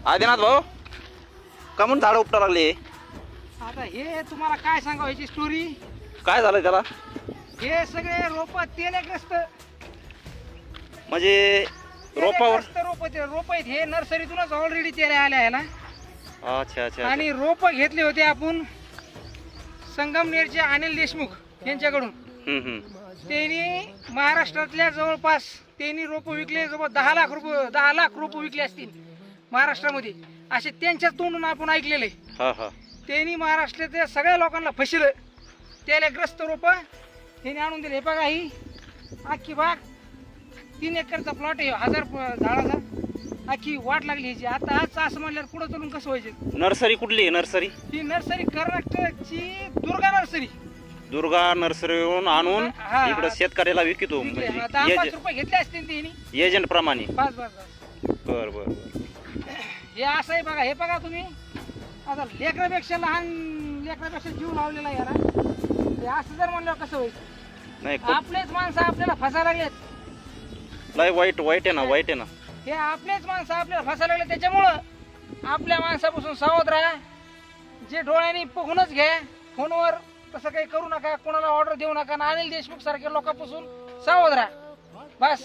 आदिनाथ भाऊ का म्हणून झाडं उपटा लागले? आता हे तुम्हाला काय सांगावं याची स्टोरी. काय झालं त्याला? हे सगळे रोप तेलग्रस्त म्हणजे रोपावर रोप आहेत हे नर्सरीतूनच ऑलरेडी तेल्या आल्या आहे ना. अच्छा अच्छा आणि रोप घेतले होते आपण संगमनेरचे अनिल देशमुख यांच्याकडून. त्यांनी महाराष्ट्रातल्या जवळपास त्यांनी रोप विकले जवळ 10 लाख रोप विकले असतील महाराष्ट्रामध्ये असे त्यांच्याच तोंडून आपण ऐकलेले. त्यांनी महाराष्ट्रातल्या सगळ्या लोकांना फसलं. तेलग्रस्त रोप त्यांनी आणून दिले. हे बघा ही अख्खी बाग 3 एकरचा प्लॉट आहे 1000 झाडाचा. अख्खी वाट लागली ह्याची. आता आज असं म्हणल्यावर पुढे चलून कसं व्हायचं? नर्सरी कुठली आहे? नर्सरी ही नर्सरी कर्नाटकची दुर्गा नर्सरी. दुर्गा नर्सरीवरून आणून इकडे शेतकऱ्याला विकतो. 10-5 रुपये घेतले असतील त्यांनी एजंट प्रमाणे. बस. बर बर. हे असं आहे बघा. हे बघा तुम्ही आता लेकरापेक्षा लहान लेकरापेक्षा जीव लावलेला आहे याला. हे असं जर म्हणलं कसं व्हायचं? नाही आपलेच माणसं आपल्याला फसायला लागलेत. लय वाईट आहे ना. वाईट आहे ना. हे आपलेच माणसं आपल्याला फसायला लागले. त्याच्यामुळं आपल्या माणसापासून सावध राहा. जे डोळ्यांनी बघूनच घ्या. फोनवर तसं काही करू नका. कोणाला ऑर्डर देऊ नका. अनिल देशमुख सारख्या लोकांपासून सावध राहा. बस.